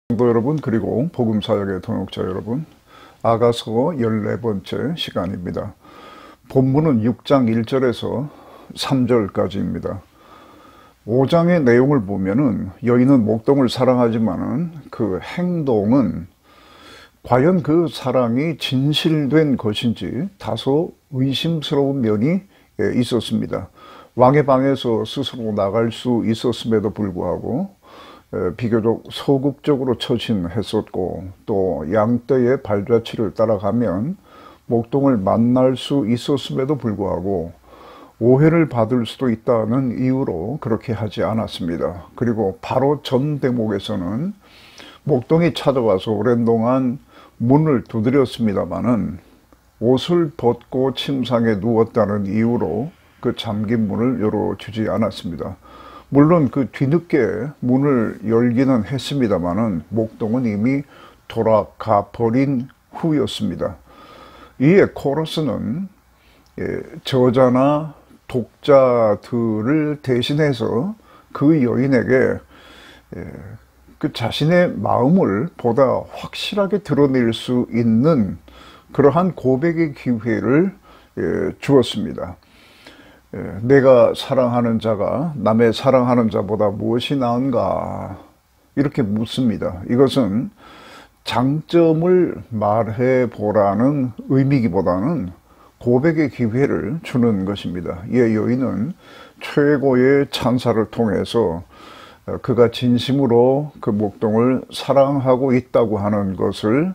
성도 여러분, 그리고 복음사역의 동역자 여러분, 아가서 14번째 시간입니다. 본문은 6장 1절에서 3절까지입니다. 5장의 내용을 보면은 여인은 목동을 사랑하지만은 그 행동은 과연 그 사랑이 진실된 것인지 다소 의심스러운 면이 있었습니다. 왕의 방에서 스스로 나갈 수 있었음에도 불구하고 비교적 소극적으로 처신했었고, 또 양떼의 발자취를 따라가면 목동을 만날 수 있었음에도 불구하고 오해를 받을 수도 있다는 이유로 그렇게 하지 않았습니다. 그리고 바로 전 대목에서는 목동이 찾아와서 오랜 동안 문을 두드렸습니다마는 옷을 벗고 침상에 누웠다는 이유로 그 잠긴 문을 열어주지 않았습니다. 물론 그 뒤늦게 문을 열기는 했습니다마는 목동은 이미 돌아가 버린 후였습니다. 이에 코러스는 저자나 독자들을 대신해서 그 여인에게 그 자신의 마음을 보다 확실하게 드러낼 수 있는 그러한 고백의 기회를 주었습니다. 내가 사랑하는 자가 남의 사랑하는 자보다 무엇이 나은가, 이렇게 묻습니다. 이것은 장점을 말해보라는 의미기보다는 고백의 기회를 주는 것입니다. 이 여인은 최고의 찬사를 통해서 그가 진심으로 그 목동을 사랑하고 있다고 하는 것을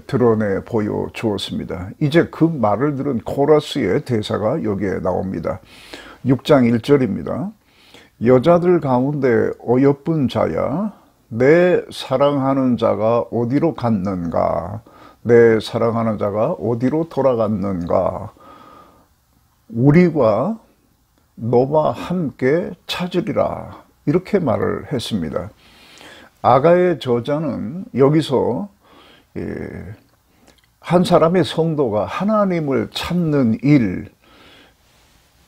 드러내 보여주었습니다. 이제 그 말을 들은 코러스의 대사가 여기에 나옵니다. 6장 1절입니다. 여자들 가운데 어여쁜 자야, 내 사랑하는 자가 어디로 갔는가? 내 사랑하는 자가 어디로 돌아갔는가? 우리와 너와 함께 찾으리라, 이렇게 말을 했습니다. 아가의 저자는 여기서 한 사람의 성도가 하나님을 찾는 일,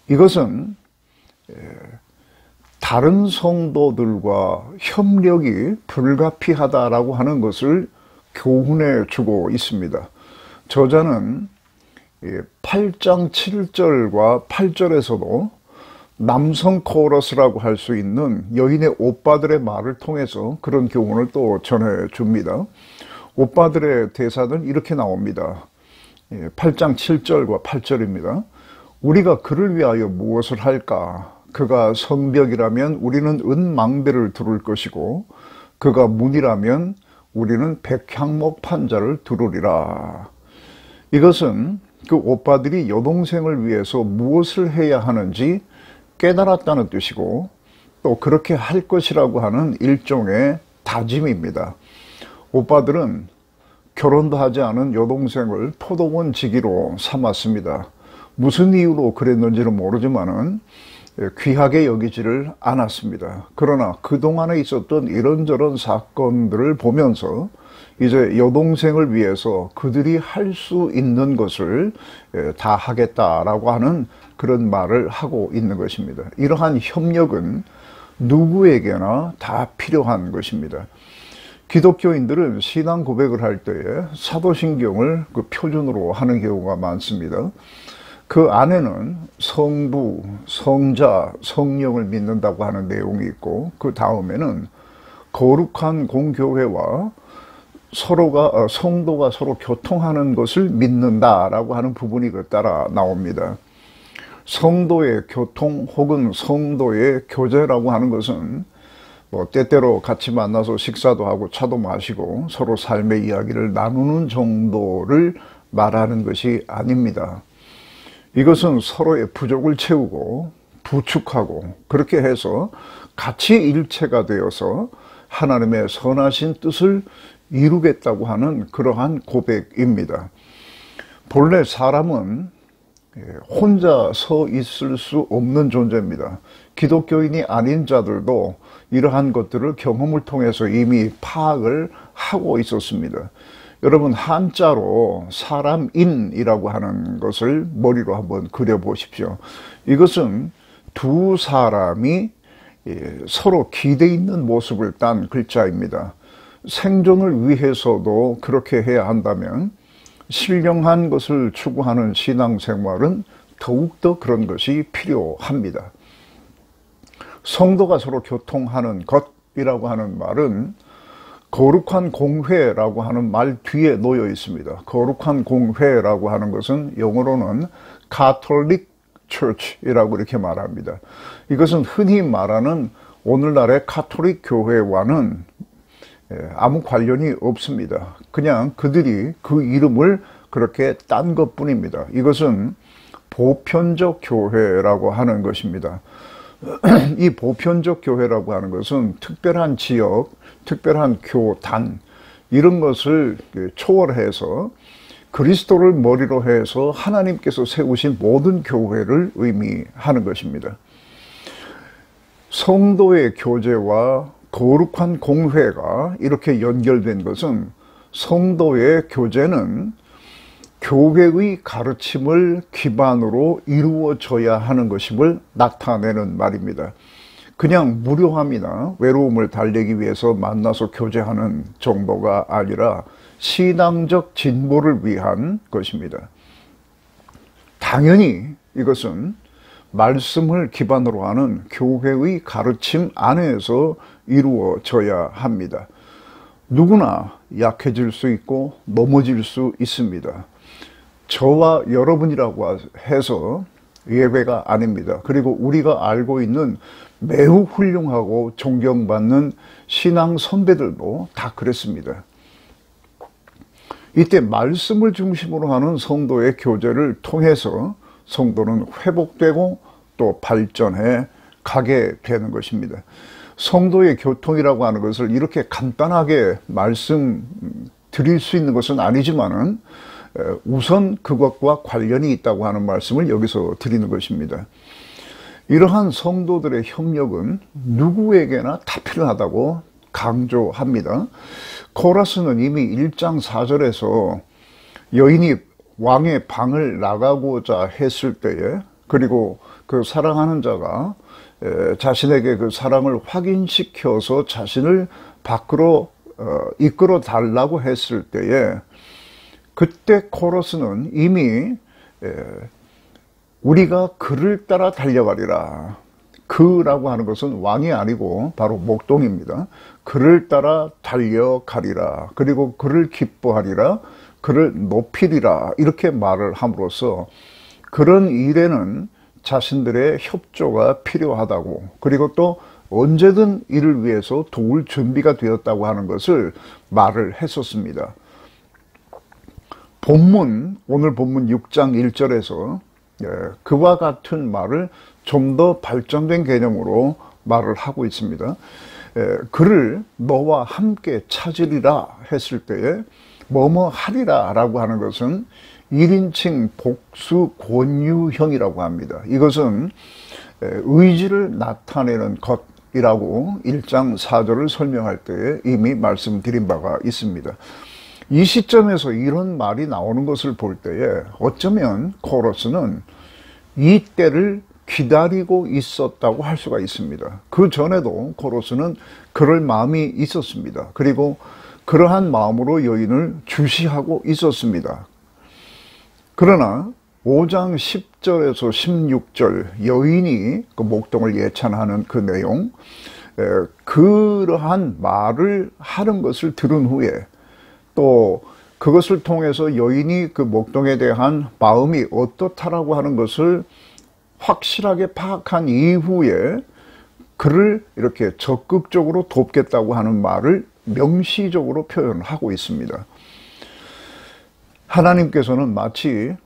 이것은 다른 성도들과 협력이 불가피하다라고 하는 것을 교훈해 주고 있습니다. 저자는 8장 7절과 8절에서도 남성 코러스라고 할 수 있는 여인의 오빠들의 말을 통해서 그런 교훈을 또 전해 줍니다. 오빠들의 대사는 이렇게 나옵니다. 8장 7절과 8절입니다. 우리가 그를 위하여 무엇을 할까? 그가 성벽이라면 우리는 은망대를 두를 것이고, 그가 문이라면 우리는 백향목 판자를 두르리라. 이것은 그 오빠들이 여동생을 위해서 무엇을 해야 하는지 깨달았다는 뜻이고, 또 그렇게 할 것이라고 하는 일종의 다짐입니다. 오빠들은 결혼도 하지 않은 여동생을 포도원 지기로 삼았습니다. 무슨 이유로 그랬는지는 모르지만은 귀하게 여기지를 않았습니다. 그러나 그동안에 있었던 이런저런 사건들을 보면서 이제 여동생을 위해서 그들이 할 수 있는 것을 다 하겠다라고 하는 그런 말을 하고 있는 것입니다. 이러한 협력은 누구에게나 다 필요한 것입니다. 기독교인들은 신앙 고백을 할 때에 사도신경을 그 표준으로 하는 경우가 많습니다. 그 안에는 성부, 성자, 성령을 믿는다고 하는 내용이 있고, 그 다음에는 거룩한 공교회와 성도가 서로 교통하는 것을 믿는다라고 하는 부분이 따라 나옵니다. 성도의 교통 혹은 성도의 교제라고 하는 것은 때때로 같이 만나서 식사도 하고 차도 마시고 서로 삶의 이야기를 나누는 정도를 말하는 것이 아닙니다. 이것은 서로의 부족을 채우고 부축하고 그렇게 해서 같이 일체가 되어서 하나님의 선하신 뜻을 이루겠다고 하는 그러한 고백입니다. 본래 사람은 혼자 서 있을 수 없는 존재입니다. 기독교인이 아닌 자들도 이러한 것들을 경험을 통해서 이미 파악을 하고 있었습니다. 여러분, 한자로 사람인이라고 하는 것을 머리로 한번 그려보십시오. 이것은 두 사람이 서로 기대 있는 모습을 딴 글자입니다. 생존을 위해서도 그렇게 해야 한다면 신령한 것을 추구하는 신앙생활은 더욱더 그런 것이 필요합니다. 성도가 서로 교통하는 것이라고 하는 말은 거룩한 공회라고 하는 말 뒤에 놓여 있습니다. 거룩한 공회라고 하는 것은 영어로는 Catholic Church이라고 이렇게 말합니다. 이것은 흔히 말하는 오늘날의 카톨릭 교회와는 아무 관련이 없습니다. 그냥 그들이 그 이름을 그렇게 딴 것뿐입니다. 이것은 보편적 교회라고 하는 것입니다. 이 보편적 교회라고 하는 것은 특별한 지역, 특별한 교단 이런 것을 초월해서 그리스도를 머리로 해서 하나님께서 세우신 모든 교회를 의미하는 것입니다. 성도의 교제와 거룩한 공회가 이렇게 연결된 것은 성도의 교제는 교회의 가르침을 기반으로 이루어져야 하는 것임을 나타내는 말입니다. 그냥 무료함이나 외로움을 달래기 위해서 만나서 교제하는 정도가 아니라 신앙적 진보를 위한 것입니다. 당연히 이것은 말씀을 기반으로 하는 교회의 가르침 안에서 이루어져야 합니다. 누구나 약해질 수 있고 넘어질 수 있습니다. 저와 여러분이라고 해서 예외가 아닙니다. 그리고 우리가 알고 있는 매우 훌륭하고 존경받는 신앙 선배들도 다 그랬습니다. 이때 말씀을 중심으로 하는 성도의 교제를 통해서 성도는 회복되고 또 발전해 가게 되는 것입니다. 성도의 교통이라고 하는 것을 이렇게 간단하게 말씀드릴 수 있는 것은 아니지만은 우선 그것과 관련이 있다고 하는 말씀을 여기서 드리는 것입니다. 이러한 성도들의 협력은 누구에게나 다 필요하다고 강조합니다. 코라스는 이미 1장 4절에서 여인이 왕의 방을 나가고자 했을 때에 그리고 그 사랑하는 자가 자신에게 그 사랑을 확인시켜서 자신을 밖으로 이끌어 달라고 했을 때에 그때 코러스는 이미 우리가 그를 따라 달려가리라. 그라고 하는 것은 왕이 아니고 바로 목동입니다. 그를 따라 달려가리라. 그리고 그를 기뻐하리라. 그를 높이리라. 이렇게 말을 함으로써 그런 일에는 자신들의 협조가 필요하다고 그리고 또 언제든 이를 위해서 도울 준비가 되었다고 하는 것을 말을 했었습니다. 오늘 본문 6장 1절에서 그와 같은 말을 좀 더 발전된 개념으로 말을 하고 있습니다. 그를 너와 함께 찾으리라 했을 때에 뭐뭐 하리라 라고 하는 것은 1인칭 복수 권유형이라고 합니다. 이것은 의지를 나타내는 것이라고 1장 4절을 설명할 때에 이미 말씀드린 바가 있습니다. 이 시점에서 이런 말이 나오는 것을 볼 때에 어쩌면 코러스는 이 때를 기다리고 있었다고 할 수가 있습니다. 그 전에도 코러스는 그럴 마음이 있었습니다. 그리고 그러한 마음으로 여인을 주시하고 있었습니다. 그러나 5장 10절에서 16절 여인이 그 목동을 예찬하는 그 내용 그러한 말을 하는 것을 들은 후에 또 그것을 통해서 여인이 그 목동에 대한 마음이 어떻다라고 하는 것을 확실하게 파악한 이후에 그를 이렇게 적극적으로 돕겠다고 하는 말을 명시적으로 표현하고 있습니다. 하나님께서는 마치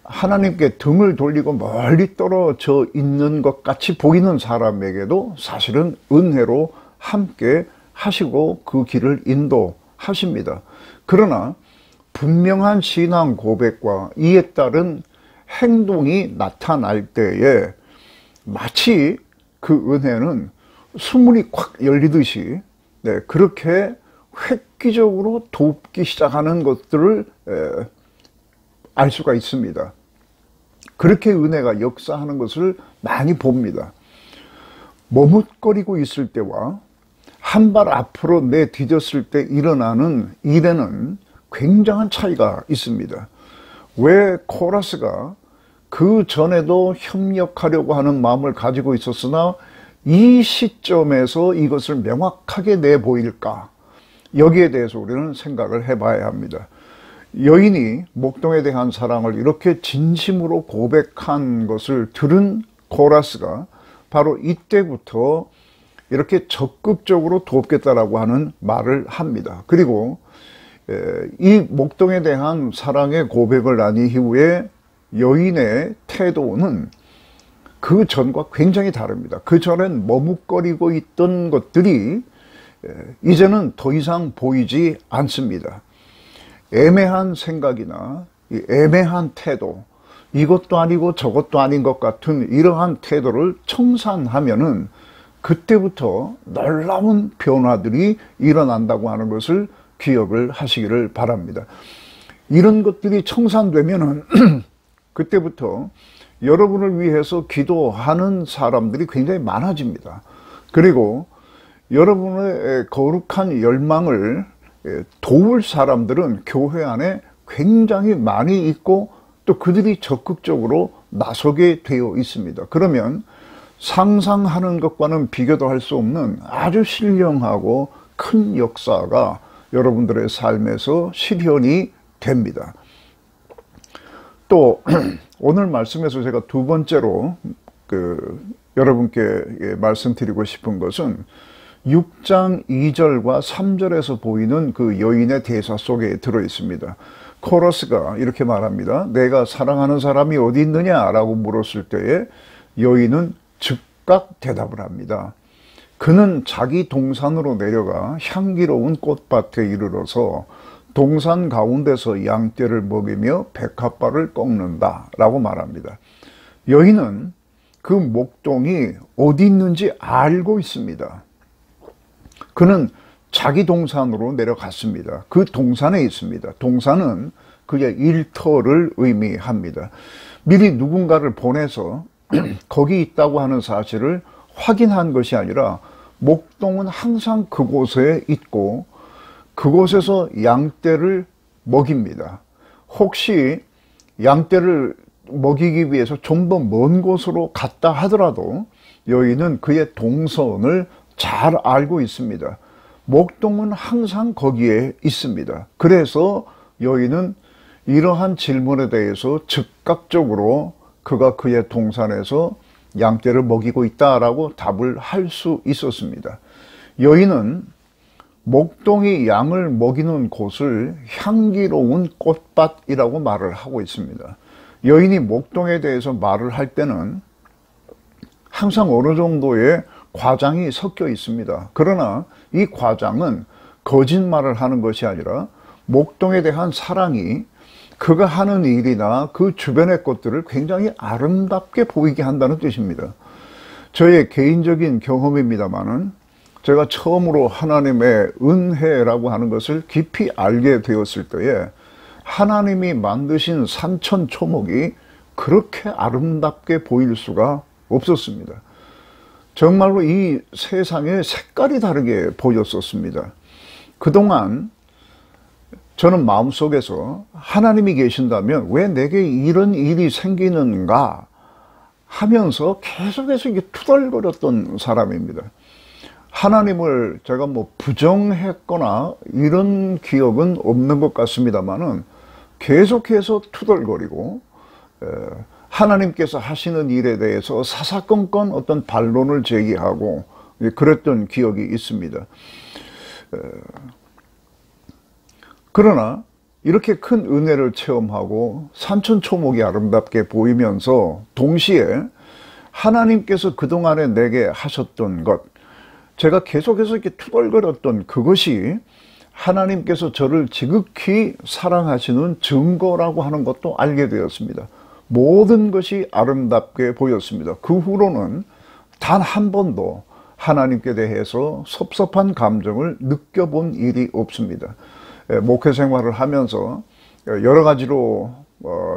하나님께 등을 돌리고 멀리 떨어져 있는 것 같이 보이는 사람에게도 사실은 은혜로 함께 하시고 그 길을 인도하십니다. 그러나 분명한 신앙 고백과 이에 따른 행동이 나타날 때에 마치 그 은혜는 수문이 콱 열리듯이 그렇게 획기적으로 돕기 시작하는 것들을 알 수가 있습니다. 그렇게 은혜가 역사하는 것을 많이 봅니다. 머뭇거리고 있을 때와 한 발 앞으로 내디뎠을 때 일어나는 일에는 굉장한 차이가 있습니다. 왜 코러스가 그 전에도 협력하려고 하는 마음을 가지고 있었으나 이 시점에서 이것을 명확하게 내보일까? 여기에 대해서 우리는 생각을 해봐야 합니다. 여인이 목동에 대한 사랑을 이렇게 진심으로 고백한 것을 들은 코러스가 바로 이때부터 이렇게 적극적으로 돕겠다라고 하는 말을 합니다. 그리고 이 목동에 대한 사랑의 고백을 한 이후에 여인의 태도는 그 전과 굉장히 다릅니다. 그 전엔 머뭇거리고 있던 것들이 이제는 더 이상 보이지 않습니다. 애매한 생각이나 애매한 태도, 이것도 아니고 저것도 아닌 것 같은 이러한 태도를 청산하면은 그때부터 놀라운 변화들이 일어난다고 하는 것을 기억을 하시기를 바랍니다. 이런 것들이 청산되면은 그때부터 여러분을 위해서 기도하는 사람들이 굉장히 많아집니다. 그리고 여러분의 거룩한 열망을 도울 사람들은 교회 안에 굉장히 많이 있고 또 그들이 적극적으로 나서게 되어 있습니다. 그러면 상상하는 것과는 비교도 할 수 없는 아주 신령하고 큰 역사가 여러분들의 삶에서 실현이 됩니다. 또 오늘 말씀에서 제가 두 번째로 여러분께 말씀드리고 싶은 것은 6장 2절과 3절에서 보이는 그 여인의 대사 속에 들어 있습니다. 코러스가 이렇게 말합니다. 내가 사랑하는 사람이 어디 있느냐라고 물었을 때에 여인은 즉각 대답을 합니다. 그는 자기 동산으로 내려가 향기로운 꽃밭에 이르러서 동산 가운데서 양떼를 먹이며 백합발을 꺾는다 라고 말합니다. 여인은 그 목동이 어디 있는지 알고 있습니다. 그는 자기 동산으로 내려갔습니다. 그 동산에 있습니다. 동산은 그의 일터를 의미합니다. 미리 누군가를 보내서 거기 있다고 하는 사실을 확인한 것이 아니라 목동은 항상 그곳에 있고 그곳에서 양떼를 먹입니다. 혹시 양떼를 먹이기 위해서 좀 더 먼 곳으로 갔다 하더라도 여인은 그의 동선을 잘 알고 있습니다. 목동은 항상 거기에 있습니다. 그래서 여인은 이러한 질문에 대해서 즉각적으로 그가 그의 동산에서 양떼를 먹이고 있다라고 답을 할 수 있었습니다. 여인은 목동이 양을 먹이는 곳을 향기로운 꽃밭이라고 말을 하고 있습니다. 여인이 목동에 대해서 말을 할 때는 항상 어느 정도의 과장이 섞여 있습니다. 그러나 이 과장은 거짓말을 하는 것이 아니라 목동에 대한 사랑이 그가 하는 일이나 그 주변의 것들을 굉장히 아름답게 보이게 한다는 뜻입니다. 저의 개인적인 경험입니다만은 제가 처음으로 하나님의 은혜라고 하는 것을 깊이 알게 되었을 때에 하나님이 만드신 산천초목이 그렇게 아름답게 보일 수가 없었습니다. 정말로 이 세상에 색깔이 다르게 보였었습니다. 그동안 저는 마음속에서 하나님이 계신다면 왜 내게 이런 일이 생기는가 하면서 계속해서 이게 투덜거렸던 사람입니다. 하나님을 제가 부정했거나 이런 기억은 없는 것 같습니다만은 계속해서 투덜거리고 하나님께서 하시는 일에 대해서 사사건건 어떤 반론을 제기하고 그랬던 기억이 있습니다. 그러나 이렇게 큰 은혜를 체험하고 산천초목이 아름답게 보이면서 동시에 하나님께서 그동안에 내게 하셨던 것, 제가 계속해서 이렇게 투덜거렸던 그것이 하나님께서 저를 지극히 사랑하시는 증거라고 하는 것도 알게 되었습니다. 모든 것이 아름답게 보였습니다. 그 후로는 단 한 번도 하나님께 대해서 섭섭한 감정을 느껴본 일이 없습니다. 목회 생활을 하면서 여러 가지로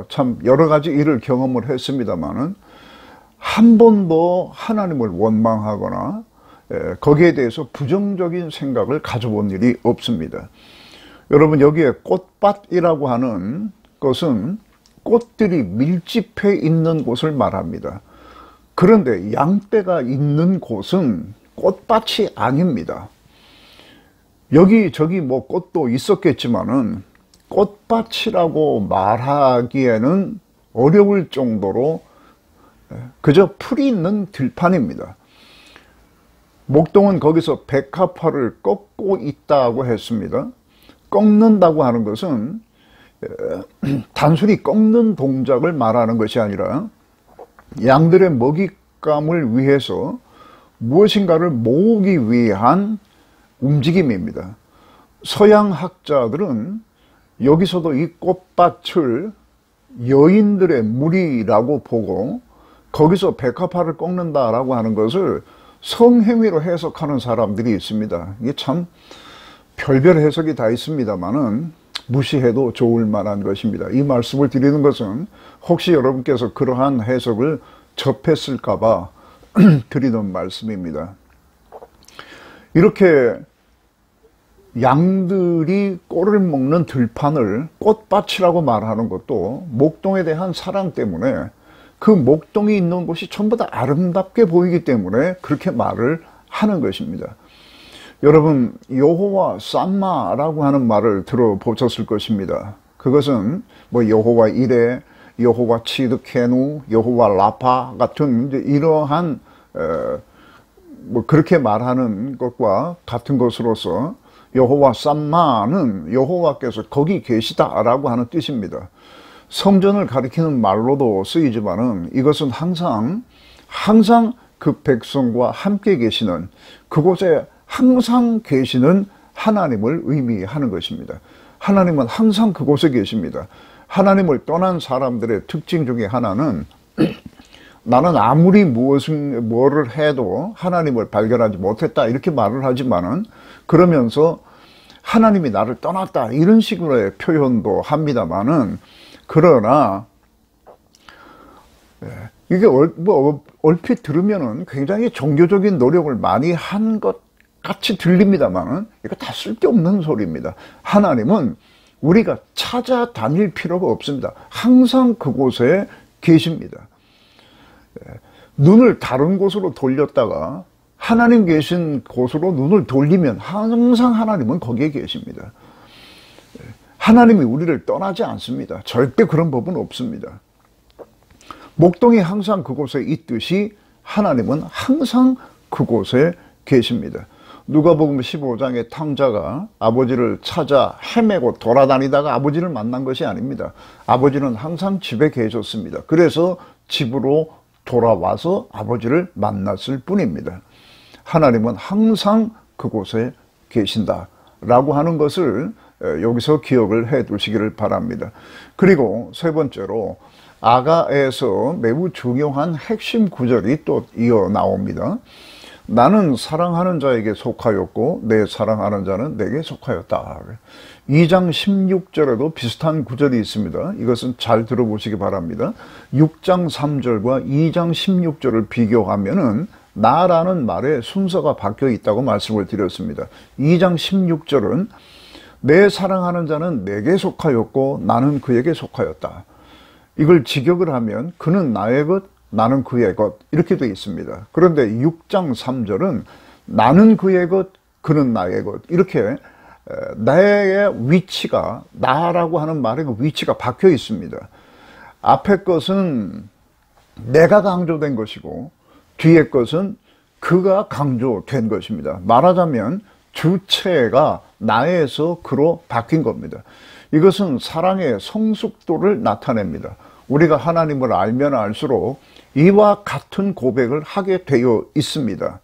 참 여러 가지 일을 경험을 했습니다만은 한 번도 하나님을 원망하거나 거기에 대해서 부정적인 생각을 가져본 일이 없습니다. 여러분, 여기에 꽃밭이라고 하는 것은 꽃들이 밀집해 있는 곳을 말합니다. 그런데 양떼가 있는 곳은 꽃밭이 아닙니다. 여기저기 뭐 꽃도 있었겠지만은 꽃밭이라고 말하기에는 어려울 정도로 그저 풀이 있는 들판입니다. 목동은 거기서 백합화를 꺾고 있다고 했습니다. 꺾는다고 하는 것은 단순히 꺾는 동작을 말하는 것이 아니라 양들의 먹잇감을 위해서 무엇인가를 모으기 위한 움직임입니다. 서양 학자들은 여기서도 이 꽃밭을 여인들의 무리라고 보고 거기서 백합화를 꺾는다라고 하는 것을 성행위로 해석하는 사람들이 있습니다. 이게 참 별별 해석이 다 있습니다만은 무시해도 좋을 만한 것입니다. 이 말씀을 드리는 것은 혹시 여러분께서 그러한 해석을 접했을까봐 드리는 말씀입니다. 이렇게 양들이 꼴을 먹는 들판을 꽃밭이라고 말하는 것도 목동에 대한 사랑 때문에 그 목동이 있는 곳이 전부 다 아름답게 보이기 때문에 그렇게 말을 하는 것입니다. 여러분, 여호와 쌈마라고 하는 말을 들어보셨을 것입니다. 그것은 뭐 여호와 이레, 여호와 치드케누, 여호와 라파 같은 이러한 뭐 그렇게 말하는 것과 같은 것으로서 여호와 쌈마는 여호와께서 거기 계시다라고 하는 뜻입니다. 성전을 가리키는 말로도 쓰이지만은 이것은 항상 그 백성과 함께 계시는, 그곳에 항상 계시는 하나님을 의미하는 것입니다. 하나님은 항상 그곳에 계십니다. 하나님을 떠난 사람들의 특징 중에 하나는 나는 아무리 뭐를 해도 하나님을 발견하지 못했다 이렇게 말을 하지만은 그러면서 하나님이 나를 떠났다 이런 식으로의 표현도 합니다만은, 그러나 이게 얼핏 들으면은 굉장히 종교적인 노력을 많이 한 것 같이 들립니다만은 이거 다 쓸데없는 소리입니다. 하나님은 우리가 찾아다닐 필요가 없습니다. 항상 그곳에 계십니다. 눈을 다른 곳으로 돌렸다가 하나님 계신 곳으로 눈을 돌리면 항상 하나님은 거기에 계십니다. 하나님이 우리를 떠나지 않습니다. 절대 그런 법은 없습니다. 목동이 항상 그곳에 있듯이 하나님은 항상 그곳에 계십니다. 누가복음 15장의 탕자가 아버지를 찾아 헤매고 돌아다니다가 아버지를 만난 것이 아닙니다. 아버지는 항상 집에 계셨습니다. 그래서 집으로 돌아와서 아버지를 만났을 뿐입니다. 하나님은 항상 그곳에 계신다라고 하는 것을 여기서 기억을 해 두시기를 바랍니다. 그리고 세 번째로 아가에서 매우 중요한 핵심 구절이 또 이어 나옵니다. 나는 사랑하는 자에게 속하였고 내 사랑하는 자는 내게 속하였다. 2장 16절에도 비슷한 구절이 있습니다. 이것은 잘 들어보시기 바랍니다. 6장 3절과 2장 16절을 비교하면은 나라는 말에 순서가 바뀌어 있다고 말씀을 드렸습니다. 2장 16절은 내 사랑하는 자는 내게 속하였고 나는 그에게 속하였다. 이걸 직역을 하면 그는 나의 것, 나는 그의 것 이렇게 되어 있습니다. 그런데 6장 3절은 나는 그의 것, 그는 나의 것 이렇게 나의 위치가, 나라고 하는 말의 그 위치가 바뀌어 있습니다. 앞에 것은 내가 강조된 것이고 뒤에 것은 그가 강조된 것입니다. 말하자면 주체가 나에서 그로 바뀐 겁니다. 이것은 사랑의 성숙도를 나타냅니다. 우리가 하나님을 알면 알수록 이와 같은 고백을 하게 되어 있습니다.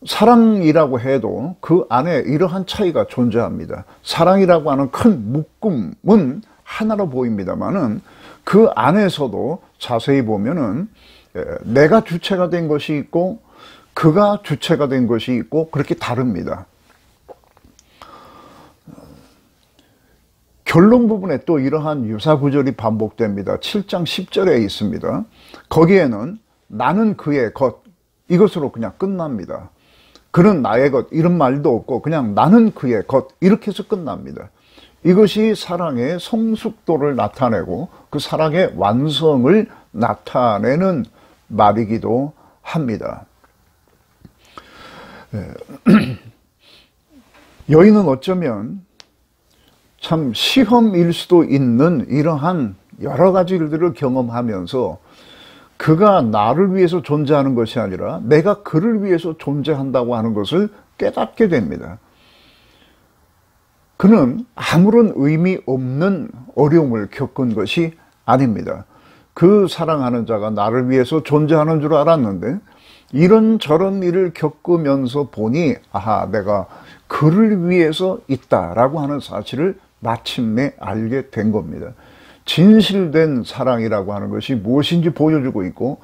사랑이라고 해도 그 안에 이러한 차이가 존재합니다. 사랑이라고 하는 큰 묶음은 하나로 보입니다만은 그 안에서도 자세히 보면은 내가 주체가 된 것이 있고 그가 주체가 된 것이 있고 그렇게 다릅니다. 결론 부분에 또 이러한 유사 구절이 반복됩니다. 7장 10절에 있습니다. 거기에는 나는 그의 것, 이것으로 그냥 끝납니다. 그는 나의 것 이런 말도 없고 그냥 나는 그의 것 이렇게 해서 끝납니다. 이것이 사랑의 성숙도를 나타내고 그 사랑의 완성을 나타내는 말이기도 합니다. 여인은 어쩌면 참 시험일 수도 있는 이러한 여러 가지 일들을 경험하면서 그가 나를 위해서 존재하는 것이 아니라 내가 그를 위해서 존재한다고 하는 것을 깨닫게 됩니다. 그는 아무런 의미 없는 어려움을 겪은 것이 아닙니다. 그 사랑하는 자가 나를 위해서 존재하는 줄 알았는데 이런저런 일을 겪으면서 보니 아하, 내가 그를 위해서 있다라고 하는 사실을 마침내 알게 된 겁니다. 진실된 사랑이라고 하는 것이 무엇인지 보여주고 있고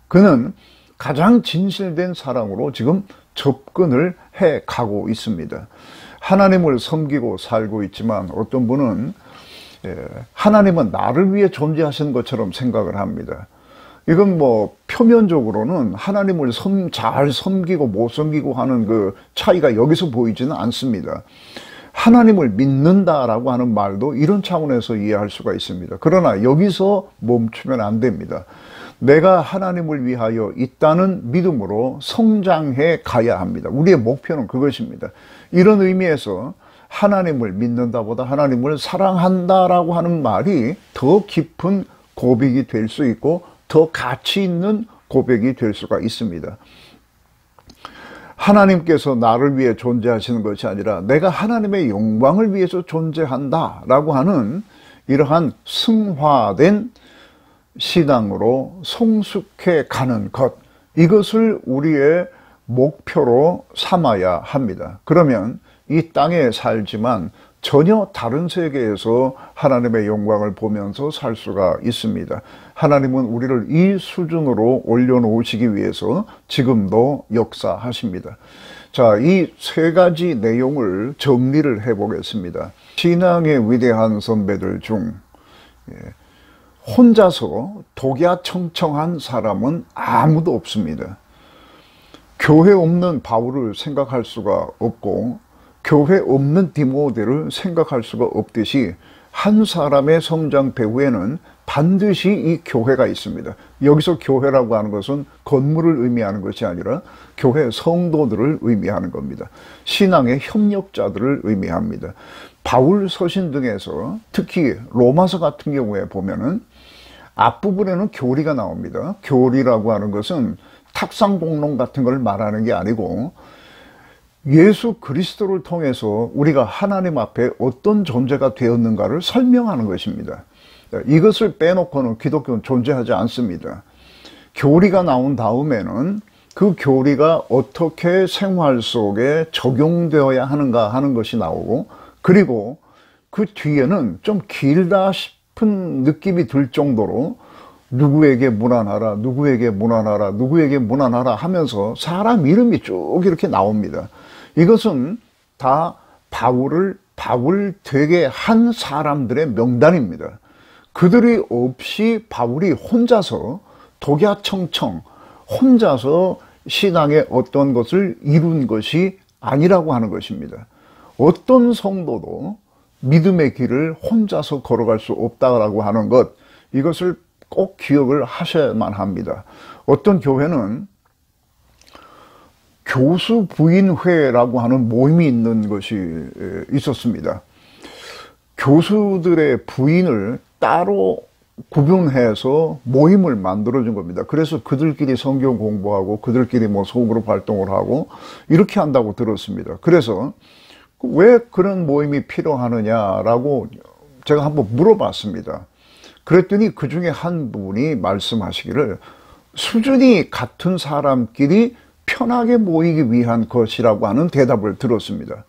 그는 가장 진실된 사랑으로 지금 접근을 해 가고 있습니다. 하나님을 섬기고 살고 있지만 어떤 분은 하나님은 나를 위해 존재하시는 것처럼 생각을 합니다. 이건 뭐 표면적으로는 하나님을 잘 섬기고 못 섬기고 하는 그 차이가 여기서 보이지는 않습니다. 하나님을 믿는다라고 하는 말도 이런 차원에서 이해할 수가 있습니다. 그러나 여기서 멈추면 안 됩니다. 내가 하나님을 위하여 있다는 믿음으로 성장해 가야 합니다. 우리의 목표는 그것입니다. 이런 의미에서 하나님을 믿는다보다 하나님을 사랑한다라고 하는 말이 더 깊은 고백이 될 수 있고 더 가치 있는 고백이 될 수가 있습니다. 하나님께서 나를 위해 존재하시는 것이 아니라 내가 하나님의 영광을 위해서 존재한다라고 하는 이러한 승화된 신앙으로 성숙해 가는 것, 이것을 우리의 목표로 삼아야 합니다. 그러면 이 땅에 살지만 전혀 다른 세계에서 하나님의 영광을 보면서 살 수가 있습니다. 하나님은 우리를 이 수준으로 올려놓으시기 위해서 지금도 역사하십니다. 자, 이 세 가지 내용을 정리를 해보겠습니다. 신앙의 위대한 선배들 중 혼자서 독야청청한 사람은 아무도 없습니다. 교회 없는 바울을 생각할 수가 없고 교회 없는 디모데를 생각할 수가 없듯이 한 사람의 성장 배후에는 반드시 이 교회가 있습니다. 여기서 교회라고 하는 것은 건물을 의미하는 것이 아니라 교회 성도들을 의미하는 겁니다. 신앙의 협력자들을 의미합니다. 바울 서신 등에서 특히 로마서 같은 경우에 보면은 앞부분에는 교리가 나옵니다. 교리라고 하는 것은 탁상공론 같은 걸 말하는 게 아니고 예수 그리스도를 통해서 우리가 하나님 앞에 어떤 존재가 되었는가를 설명하는 것입니다. 이것을 빼놓고는 기독교는 존재하지 않습니다. 교리가 나온 다음에는 그 교리가 어떻게 생활 속에 적용되어야 하는가 하는 것이 나오고 그리고 그 뒤에는 좀 길다 싶은 느낌이 들 정도로 누구에게 문안하라, 누구에게 문안하라, 누구에게 문안하라 하면서 사람 이름이 쭉 이렇게 나옵니다. 이것은 다 바울 되게 한 사람들의 명단입니다. 그들이 없이 바울이 혼자서 독야청청 혼자서 신앙의 어떤 것을 이룬 것이 아니라고 하는 것입니다. 어떤 성도도 믿음의 길을 혼자서 걸어갈 수 없다라고 하는 것, 이것을 꼭 기억을 하셔야만 합니다. 어떤 교회는 교수 부인회라고 하는 모임이 있는 것이 있었습니다. 교수들의 부인을 따로 구분해서 모임을 만들어준 겁니다. 그래서 그들끼리 성경 공부하고 그들끼리 뭐 소그룹 활동을 하고 이렇게 한다고 들었습니다. 그래서 왜 그런 모임이 필요하느냐라고 제가 한번 물어봤습니다. 그랬더니 그 중에 한 분이 말씀하시기를 수준이 같은 사람끼리 편하게 모이기 위한 것이라고 하는 대답을 들었습니다.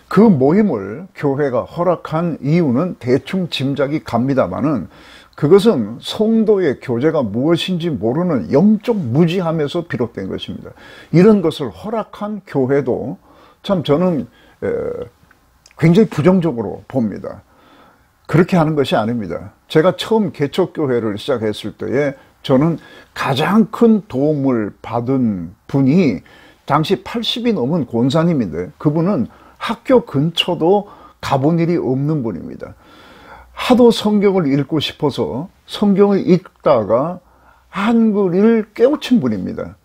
그 모임을 교회가 허락한 이유는 대충 짐작이 갑니다만은 그것은 성도의 교제가 무엇인지 모르는 영적 무지함에서 비롯된 것입니다. 이런 것을 허락한 교회도 참 저는 굉장히 부정적으로 봅니다. 그렇게 하는 것이 아닙니다. 제가 처음 개척교회를 시작했을 때에 저는 가장 큰 도움을 받은 분이 당시 80이 넘은 권사님인데, 그분은 학교 근처도 가본 일이 없는 분입니다. 하도 성경을 읽고 싶어서 성경을 읽다가 한글을 깨우친 분입니다.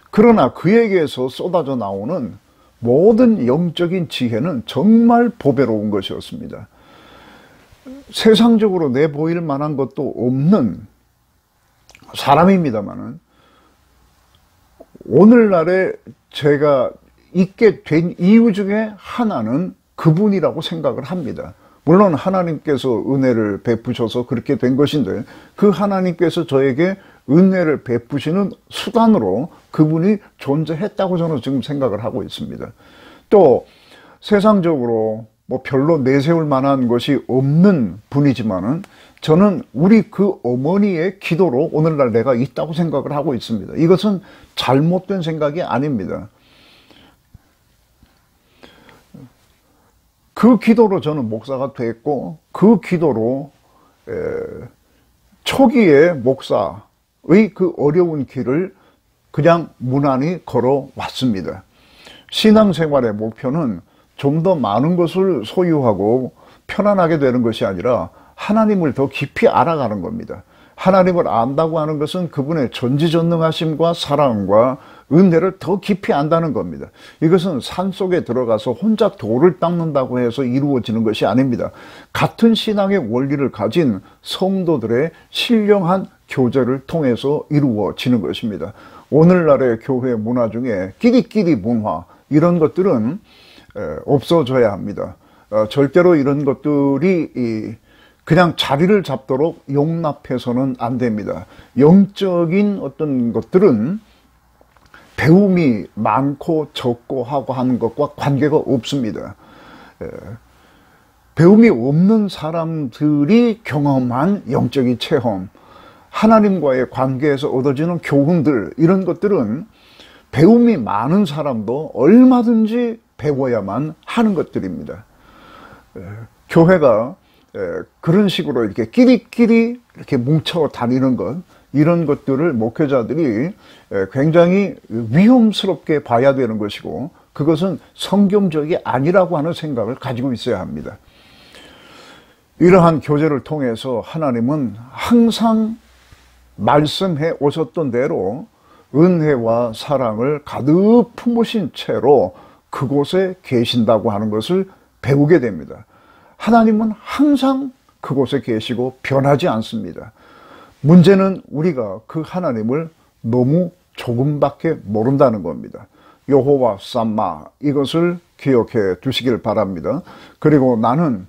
그러나 그에게서 쏟아져 나오는 모든 영적인 지혜는 정말 보배로운 것이었습니다. 세상적으로 내보일 만한 것도 없는 사람입니다만은, 오늘날에 제가 있게 된 이유 중에 하나는 그분이라고 생각을 합니다. 물론 하나님께서 은혜를 베푸셔서 그렇게 된 것인데, 그 하나님께서 저에게 은혜를 베푸시는 수단으로 그분이 존재했다고 저는 지금 생각을 하고 있습니다. 또 세상적으로 뭐 별로 내세울 만한 것이 없는 분이지만은, 저는 우리 그 어머니의 기도로 오늘날 내가 있다고 생각을 하고 있습니다. 이것은 잘못된 생각이 아닙니다. 그 기도로 저는 목사가 됐고, 그 기도로 초기에 목사의 그 어려운 길을 그냥 무난히 걸어왔습니다. 신앙생활의 목표는 좀 더 많은 것을 소유하고 편안하게 되는 것이 아니라 하나님을 더 깊이 알아가는 겁니다. 하나님을 안다고 하는 것은 그분의 전지전능하심과 사랑과 은혜를 더 깊이 안다는 겁니다. 이것은 산속에 들어가서 혼자 돌을 닦는다고 해서 이루어지는 것이 아닙니다. 같은 신앙의 원리를 가진 성도들의 신령한 교제를 통해서 이루어지는 것입니다. 오늘날의 교회 문화 중에 끼리끼리 문화, 이런 것들은 없어져야 합니다. 절대로 이런 것들이 그냥 자리를 잡도록 용납해서는 안 됩니다. 영적인 어떤 것들은 배움이 많고 적고 하고 하는 것과 관계가 없습니다. 배움이 없는 사람들이 경험한 영적인 체험, 하나님과의 관계에서 얻어지는 교훈들, 이런 것들은 배움이 많은 사람도 얼마든지 배워야만 하는 것들입니다. 교회가 그런 식으로 이렇게 끼리끼리 이렇게 뭉쳐 다니는 것, 이런 것들을 목회자들이 굉장히 위험스럽게 봐야 되는 것이고, 그것은 성경적이 아니라고 하는 생각을 가지고 있어야 합니다. 이러한 교제를 통해서 하나님은 항상 말씀해 오셨던 대로 은혜와 사랑을 가득 품으신 채로 그곳에 계신다고 하는 것을 배우게 됩니다. 하나님은 항상 그곳에 계시고 변하지 않습니다. 문제는 우리가 그 하나님을 너무 조금밖에 모른다는 겁니다. 여호와 삼마, 이것을 기억해 두시길 바랍니다. 그리고 나는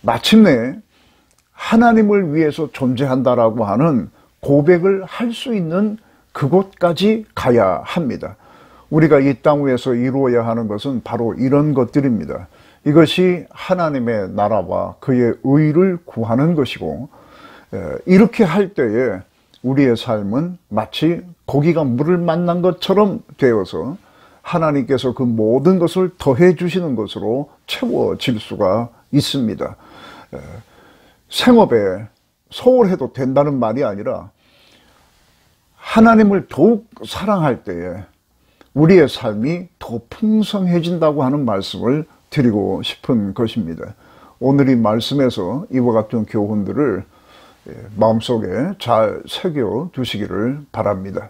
마침내 하나님을 위해서 존재한다라고 하는 고백을 할 수 있는 그곳까지 가야 합니다. 우리가 이 땅 위에서 이루어야 하는 것은 바로 이런 것들입니다. 이것이 하나님의 나라와 그의 의를 구하는 것이고, 이렇게 할 때에 우리의 삶은 마치 고기가 물을 만난 것처럼 되어서 하나님께서 그 모든 것을 더해 주시는 것으로 채워질 수가 있습니다. 생업에 소홀해도 된다는 말이 아니라 하나님을 더욱 사랑할 때에 우리의 삶이 더 풍성해진다고 하는 말씀을 드리고 싶은 것입니다. 오늘 이 말씀에서 이와 같은 교훈들을 마음속에 잘 새겨 두시기를 바랍니다.